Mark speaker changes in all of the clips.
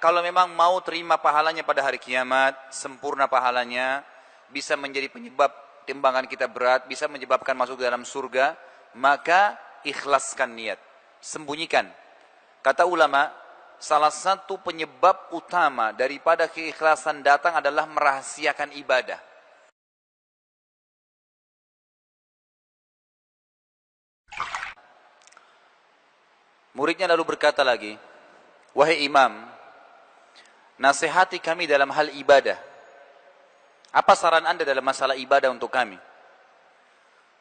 Speaker 1: kalau memang mau terima pahalanya pada hari kiamat, sempurna pahalanya, bisa menjadi penyebab timbangan kita berat, bisa menyebabkan masuk ke dalam surga, maka ikhlaskan niat, sembunyikan. Kata ulama, salah satu penyebab utama daripada keikhlasan datang adalah merahasiakan ibadah. Muridnya lalu berkata lagi, wahai imam, nasihati kami dalam hal ibadah. Apa saran anda dalam masalah ibadah untuk kami?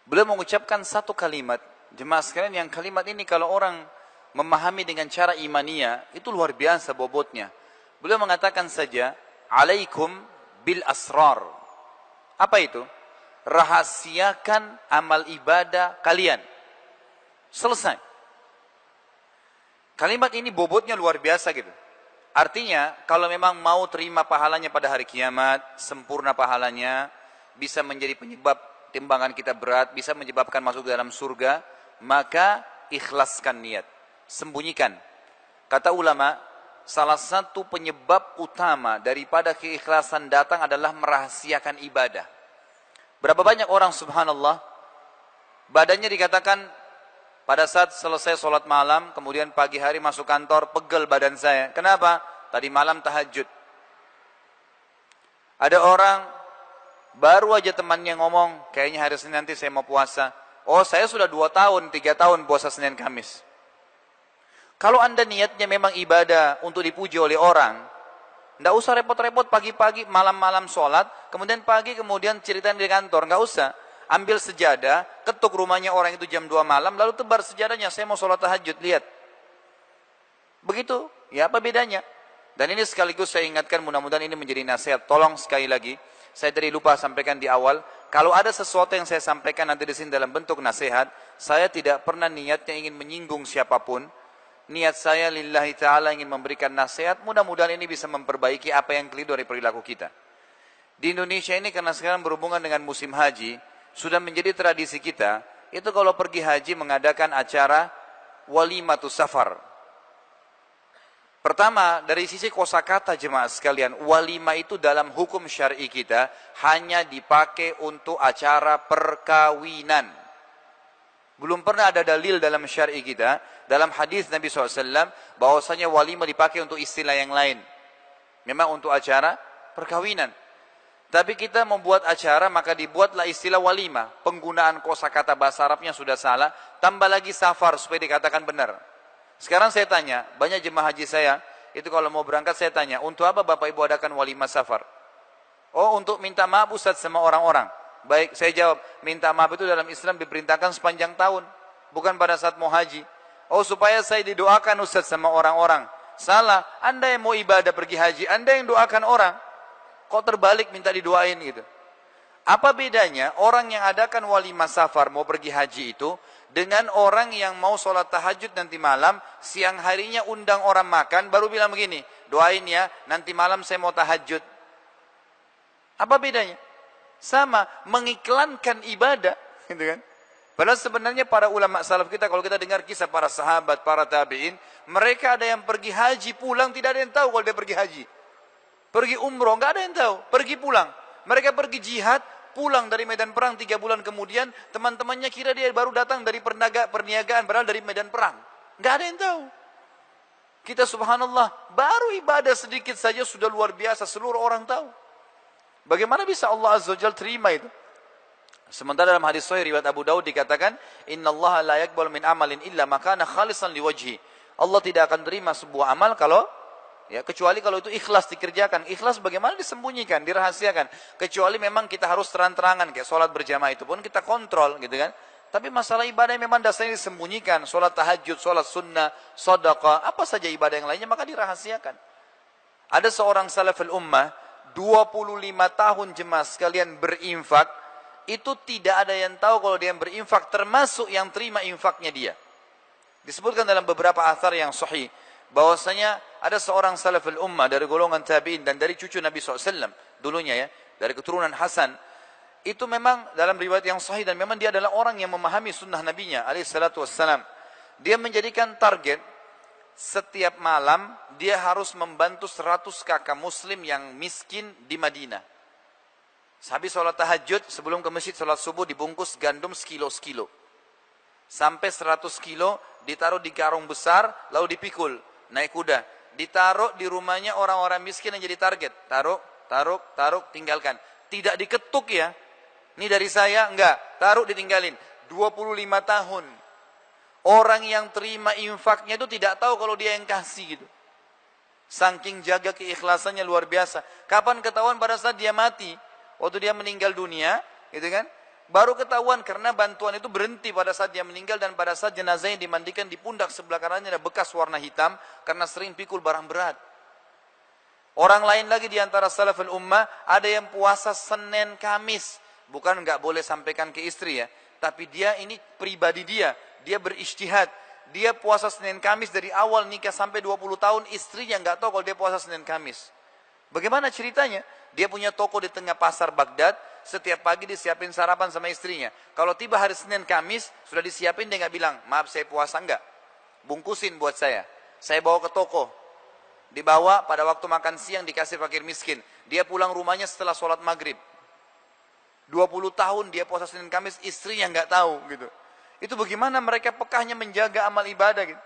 Speaker 1: Beliau mengucapkan satu kalimat, jemaah sekalian, yang kalimat ini kalau orang memahami dengan cara imania, itu luar biasa bobotnya. Beliau mengatakan saja, alaikum bil asrar. Apa itu? Rahasiakan amal ibadah kalian. Selesai. Kalimat ini bobotnya luar biasa gitu. Artinya, kalau memang mau terima pahalanya pada hari kiamat, sempurna pahalanya, bisa menjadi penyebab timbangan kita berat, bisa menyebabkan masuk ke dalam surga, maka ikhlaskan niat, sembunyikan. Kata ulama, salah satu penyebab utama daripada keikhlasan datang adalah merahasiakan ibadah. Berapa banyak orang subhanallah, badannya dikatakan, pada saat selesai sholat malam, kemudian pagi hari masuk kantor, pegel badan saya. Kenapa? Tadi malam tahajud. Ada orang, baru aja temannya ngomong, kayaknya hari Senin nanti saya mau puasa. Oh, saya sudah 2 tahun, 3 tahun puasa Senin Kamis. Kalau anda niatnya memang ibadah untuk dipuji oleh orang, tidak usah repot-repot pagi-pagi, malam-malam sholat, kemudian pagi, kemudian ceritain di kantor, nggak usah. Ambil sejadah, ketuk rumahnya orang itu jam 2 malam, lalu tebar sejadahnya, saya mau sholat tahajud, lihat. Begitu, ya apa bedanya? Dan ini sekaligus saya ingatkan, mudah-mudahan ini menjadi nasihat. Tolong sekali lagi, saya tadi lupa sampaikan di awal, kalau ada sesuatu yang saya sampaikan nanti di sini dalam bentuk nasihat, saya tidak pernah niatnya ingin menyinggung siapapun. Niat saya lillahi ta'ala ingin memberikan nasihat, mudah-mudahan ini bisa memperbaiki apa yang keliru dari perilaku kita. Di Indonesia ini karena sekarang berhubungan dengan musim haji, sudah menjadi tradisi kita, itu kalau pergi haji mengadakan acara walimatus safar. Pertama, dari sisi kosakata jemaah sekalian, walima itu dalam hukum syar'i kita hanya dipakai untuk acara perkawinan. Belum pernah ada dalil dalam syar'i kita, dalam hadis Nabi SAW, bahwasanya walima dipakai untuk istilah yang lain. Memang untuk acara perkawinan. Tapi kita membuat acara, maka dibuatlah istilah walima. Penggunaan kosakata bahasa Arabnya sudah salah, tambah lagi safar supaya dikatakan benar. Sekarang saya tanya, banyak jemaah haji saya, itu kalau mau berangkat saya tanya, untuk apa Bapak Ibu adakan walima safar? Oh, untuk minta maaf Ustaz sama orang-orang. Baik, saya jawab, minta maaf itu dalam Islam diperintahkan sepanjang tahun, bukan pada saat mau haji. Oh, supaya saya didoakan Ustaz sama orang-orang. Salah, Anda yang mau ibadah pergi haji, Anda yang doakan orang. Kok terbalik minta didoain gitu? Apa bedanya orang yang adakan walimah safar mau pergi haji itu dengan orang yang mau sholat tahajud nanti malam, siang harinya undang orang makan, baru bilang begini, doain ya, nanti malam saya mau tahajud. Apa bedanya? Sama, mengiklankan ibadah, gitu kan? Padahal sebenarnya para ulama salaf kita, kalau kita dengar kisah para sahabat, para tabi'in, mereka ada yang pergi haji pulang, tidak ada yang tahu kalau dia pergi haji. Pergi umroh, nggak ada yang tahu. Pergi pulang. Mereka pergi jihad, pulang dari medan perang 3 bulan kemudian, teman-temannya kira dia baru datang dari perniagaan, padahal dari medan perang. Nggak ada yang tahu. Kita subhanallah, baru ibadah sedikit saja sudah luar biasa, seluruh orang tahu. Bagaimana bisa Allah Azza wa Jalla terima itu? Sementara dalam hadis sahih riwayat Abu Daud dikatakan, innallaha la yaqbalu min amalin illa ma kana khalisan liwajhi. Allah tidak akan terima sebuah amal kalau kecuali kalau itu ikhlas dikerjakan. Ikhlas bagaimana disembunyikan, dirahasiakan. Kecuali memang kita harus terang-terangan, kayak sholat berjamaah itu pun kita kontrol, gitu kan. Tapi masalah ibadah yang memang dasarnya disembunyikan, sholat tahajud, sholat sunnah, sedekah, apa saja ibadah yang lainnya, maka dirahasiakan. Ada seorang salaful ummah, 25 tahun jemaah sekalian berinfak, itu tidak ada yang tahu kalau dia berinfak, termasuk yang terima infaknya dia. Disebutkan dalam beberapa athar yang sahih, bahwasanya ada seorang salaful ummah dari golongan tabi'in dan dari cucu Nabi SAW dulunya ya, dari keturunan Hasan, itu memang dalam riwayat yang sahih, dan memang dia adalah orang yang memahami sunnah nabinya alaihissalatu wassalam. Dia menjadikan target setiap malam dia harus membantu 100 kakak muslim yang miskin di Madinah. Habis sholat tahajud, sebelum ke masjid sholat subuh dibungkus gandum sekilo-sekilo. Sampai 100 kilo ditaruh di karung besar, lalu dipikul, naik kuda. Ditaruh di rumahnya orang-orang miskin yang jadi target. Taruh, tinggalkan. Tidak diketuk ya. Ini dari saya, enggak. Taruh, ditinggalin. 25 tahun. Orang yang terima infaknya itu tidak tahu kalau dia yang kasih gitu. Saking jaga keikhlasannya luar biasa. Kapan ketahuan? Pada saat dia mati. Waktu dia meninggal dunia, gitu kan? Baru ketahuan karena bantuan itu berhenti pada saat dia meninggal dan pada saat jenazahnya dimandikan di pundak sebelah kanannya ada bekas warna hitam karena sering pikul barang berat. Orang lain lagi di antara salaful ummah ada yang puasa Senin Kamis. Bukan enggak boleh sampaikan ke istri ya, tapi dia ini pribadi dia berijtihad. Dia puasa Senin Kamis dari awal nikah sampai 20 tahun, istrinya enggak tahu kalau dia puasa Senin Kamis. Bagaimana ceritanya? Dia punya toko di tengah pasar Baghdad, setiap pagi disiapin sarapan sama istrinya. Kalau tiba hari Senin Kamis, sudah disiapin, dia nggak bilang, maaf saya puasa enggak. Bungkusin buat saya bawa ke toko. Dibawa pada waktu makan siang dikasih fakir miskin. Dia pulang rumahnya setelah sholat maghrib. 20 tahun dia puasa Senin Kamis, istrinya nggak tahu gitu. Itu bagaimana mereka pekahnya menjaga amal ibadah gitu.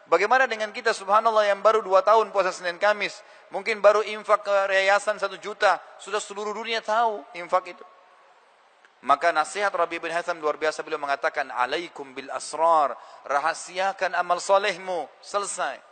Speaker 1: Bagaimana dengan kita subhanallah yang baru 2 tahun puasa Senin Kamis. Mungkin baru infak ke yayasan 1 juta. Sudah seluruh dunia tahu infak itu. Maka nasihat Rabi bin Haitham luar biasa, beliau mengatakan, alaikum bil asrar. Rahasiakan amal solehmu. Selesai.